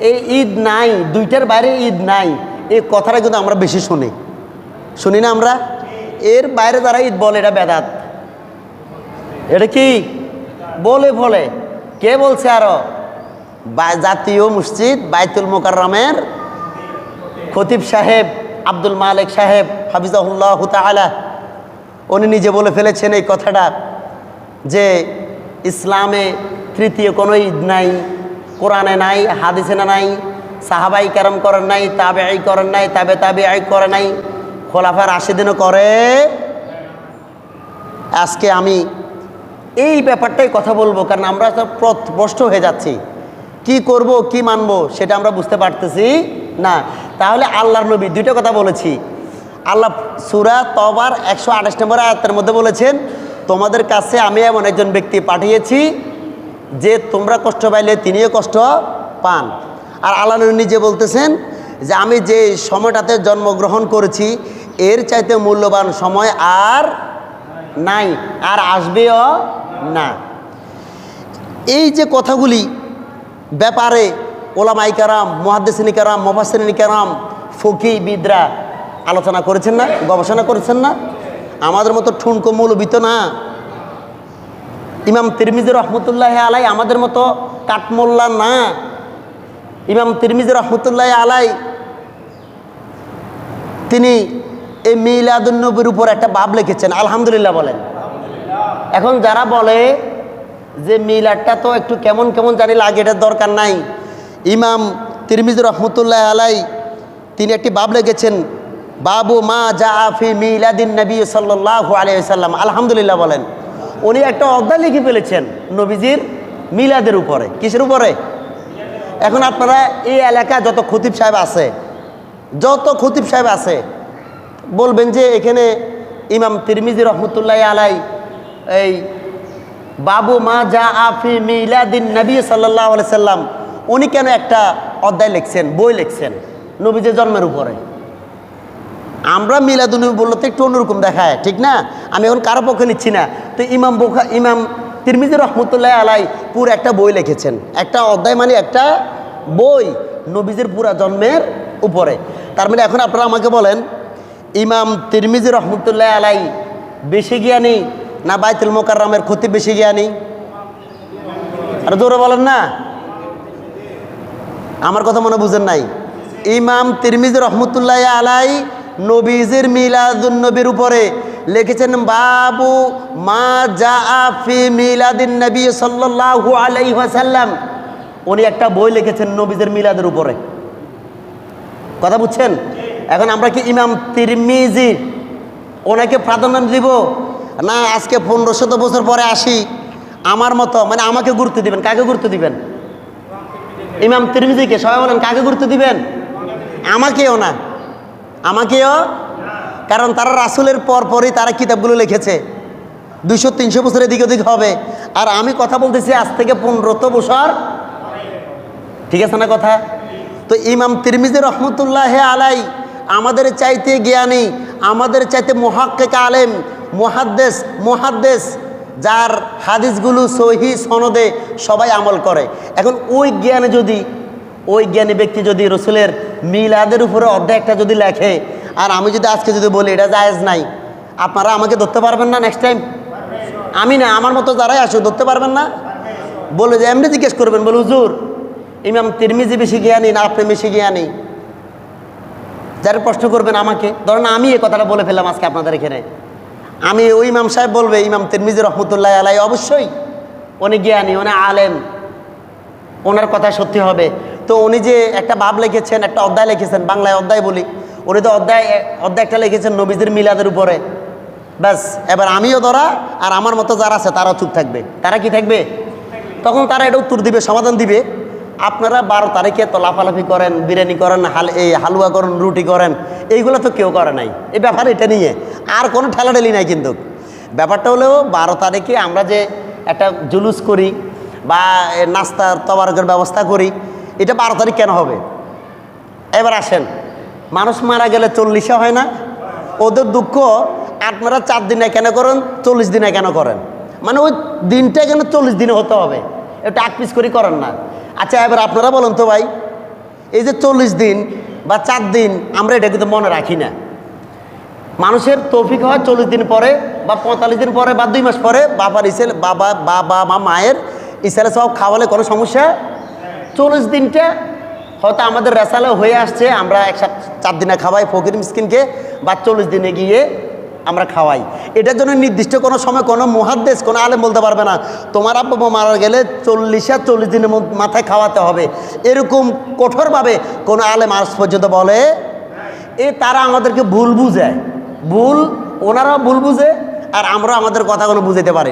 এই ঈদ নাই, দুইটার বাইরে ঈদ নাই, এই কথাটা কিন্তু আমরা বেশি শুনি না আমরা? এর বাইরে যারা ঈদ বলে এটা বেদাত, এটা কি বলে কে বলছে? আরো জাতীয় মসজিদ বাইতুল মোকাররমের খতিব সাহেব আব্দুল মালিক সাহেব হাফিজাহুল্লাহ তাআলা উনি নিজে বলে ফেলেছেন এই কথাটা যে ইসলামে তৃতীয় কোনো ঈদ নাই, কোরআনে নাই, হাদিসে নাই, সাহাবাই কেরাম করেন নাই, তাবেঈ করেন নাই, তাবেঈ করে নাই, খোলাফায়ে রাশিদিনও করে। আজকে আমি এই ব্যাপারটাই কথা বলবো, কারণ আমরা তো স্পষ্ট হয়ে যাচ্ছি, কি করব কি মানব সেটা আমরা বুঝতে পারতেছি না। তাহলে আল্লাহর নবী দুইটা কথা বলেছি। আল্লাহ সূরা তওবার 128 নম্বর আয়াতের মধ্যে বলেছেন, তোমাদের কাছে আমি এমন একজন ব্যক্তি পাঠিয়েছি যে তোমরা কষ্ট পাইলে তিনিও কষ্ট পান। আর আল্লাহ নবী নিজে বলতেছেন যে আমি যে সময়টাতে জন্মগ্রহণ করেছি এর চাইতে মূল্যবান সময় আর নাই, আর আসবেও না। এই যে কথাগুলি ব্যাপারে ওলামায়ে কেরাম, মুহাদ্দিসিনে কেরাম, মুফাসসিরিনে কেরাম, ফকিহবিদরা আলোচনা করেছেন না, গবেষণা করেছেন না? আমাদের মতো ঠুনকো মৌলবি তো না। ইমাম তিরমিজি রহমতুল্লাহ আলাই আমাদের মতো কাঠমোল্লা না। ইমাম তিরমিজি রহমতুল্লাহ আলাই তিনি এই মিলাদুন নবীর উপর একটা বাব লিখেছেন, আলহামদুলিল্লাহ বলেন। এখন যারা বলে যে মিলাদটা তো একটু কেমন কেমন জানি লাগে, এটার দরকার নাই, ইমাম তিরমিজি রহমতুল্লাহ আলাই তিনি একটি বাব লিখেছেন, বাবু মা জাআ ফি মিলাদিন নবী সাল্লাল্লাহু আলাইহি ওয়াসাল্লাম, আলহামদুলিল্লাহ বলেন। উনি একটা অধ্যায় লিখে ফেলেছেন নবীজির মিলাদের উপরে। কিসের উপরে? এখন আপনারা এই এলাকা যত খতিব সাহেব আছে বলবেন যে এখানে ইমাম তিরমিজি রহমতুল্লাহ আলাই এই বাবু মা জাআ ফি মিলাদিন নবী সাল্লাল্লাহু আলাইহি ওয়াসাল্লাম উনি কেন একটা অধ্যায় লিখছেন, বই লিখছেন নবীজির জন্মের উপরে? আমরা মিলাদুন্নবী বললে তো একটু অন্যরকম দেখায়, ঠিক না? আমি এখন কারো পক্ষে নিচ্ছি না। তো ইমাম তিরমিজি রহমতুল্লাহ আলাই পুরো একটা বই লিখেছেন, একটা অধ্যায় মানে একটা বই নবীজির পুরা জন্মের উপরে। তার মানে এখন আপনারা আমাকে বলেন, ইমাম তিরমিজি রহমতুল্লাহ আলাই বেশি জ্ঞানী না বাইতুল মোকাররমের খতিব বেশি জ্ঞানী? আর জোরে বলেন না, আমার কথা মনে বুঝেন নাই। ইমাম তিরমিজি রহমতুল্লাহ আলাই নবীজির মিলাদুন নবীর উপরে লিখেছেন বাবু মা জাআ ফি মিলাদিন নবী সাল্লাল্লাহু আলাইহি ওয়াসাল্লাম। উনি একটা বই লিখেছেন নবীজির মিলাদের উপরে। কথা বুঝছেন? এখন আমরা কি ইমাম তিরমিজি ওনাকে প্রাধান্য দিব না আজকে 1500 বছর পরে আসি আমার মতো, মানে আমাকে গুরুত্ব দিবেন? কাকে গুরুত্ব দিবেন? ইমাম তিরমিজিকে। সবাই বলেন কাকে গুরুত্ব দিবেন? আমাকেও না, আমাকেও। কারণ তারা রাসূলের পরই তারা কিতাবগুলো লিখেছে, 200-300 বছরের দিকে ওদিক হবে। আর আমি কথা বলতেছি আজ থেকে 1500 বছর, ঠিক আছে না কথা? তো ইমাম তিরমিজি রহমতুল্লাহ আলাই আমাদের চাইতে জ্ঞানী, আমাদের চাইতে মুহাক্কিক আলেম, মুহাদ্দিস, যার হাদিসগুলো সহি সনদে সবাই আমল করে। এখন ওই জ্ঞানী ব্যক্তি যদি রসুলের মিলাদের উপরে অধ্যায় একটা যদি লেখে, আর আমি যদি আজকে যদি বলি এটা জায়েজ নাই, আপনারা আমাকে ধরতে পারবেন না নেক্সট টাইম? আমি না, আমার মতো যারাই আসো ধরতে পারবেন না? বলে যে এমনি জিজ্ঞেস করবেন, বলে হুজুর ইমাম তিরমিজি বেশি জ্ঞানী না আপনি বেশি জ্ঞানী? যারা প্রশ্ন করবেন আমাকে, ধরেন আমি এই কথাটা বলে ফেললাম আজকে আপনাদের এখানে, আমি ওই ইমাম সাহেব বলবে ইমাম তিরমিজি রহমতুল্লাহ আলাই অবশ্যই উনি জ্ঞানী, উনি আলেম, ওনার কথা সত্যি হবে। তো উনি যে একটা বাব লিখেছেন, একটা অধ্যায় লিখেছেন, বাংলায় অধ্যায় বলি, উনি তো অধ্যায় একটা লিখেছেন নবীজির মিলাদের উপরে। ব্যাস, এবার আমিও ধরা, আর আমার মতো যারা আছে তারাও চুপ থাকবে। তারা কি থাকবে? তখন তারা এটা উত্তর দিবে, সমাধান দিবে। আপনারা 12 তারিখে তো লাফালাফি করেন, বিরিয়ানি করেন, হালুয়া করেন, রুটি করেন, এইগুলো তো কেউ করে নাই। এই ব্যাপার এটা নিয়ে আর কোনো ঠেলাঠেলি নাই। কিন্তু ব্যাপারটা হলো 12 তারিখে আমরা যে একটা জুলুস করি বা নাস্তার তবারকের ব্যবস্থা করি, এটা 12 তারিখ কেন হবে? এবার আসেন, মানুষ মারা গেলে 40-এ হয় না? ওদের দুঃখ আপনারা 4 দিনে কেন করেন, 40 দিনে কেন করেন? মানে ওই দিনটা কেন 40 দিনে হতে হবে? এটা 8 পিস করে করেন না। আচ্ছা এবার আপনারা বলেন তো ভাই, এই যে 40 দিন বা 4 দিন আমরা এটা কিন্তু মনে রাখি না। মানুষের তৌফিক হয় 40 দিন পরে বা 45 দিন পরে বা 2 মাস পরে বাবার ইসেল বাবা বা মায়ের ইসালে সব খাওয়ালে কোনো সমস্যা। 40 দিনটা হয়তো আমাদের রেসালে হয়ে আসছে, আমরা 4 দিনে খাওয়াই ফকির মিসকিনকে, বা 40 দিনে গিয়ে আমরা খাওয়াই। এটার জন্য নির্দিষ্ট কোনো সময় কোনো মুহাদ্দিস কোনো আলেম বলতে পারবে না তোমার আব্বা মা মারা গেলে 40 দিনের মাথায় খাওয়াতে হবে, এরকম কঠোরভাবে কোনো আলেম আজ পর্যন্ত বলে। তারা আমাদেরকে ভুল বুঝায়, ওনারাও ভুল বুঝে আর আমরা আমাদের কথাগুলো বুঝাতে পারি।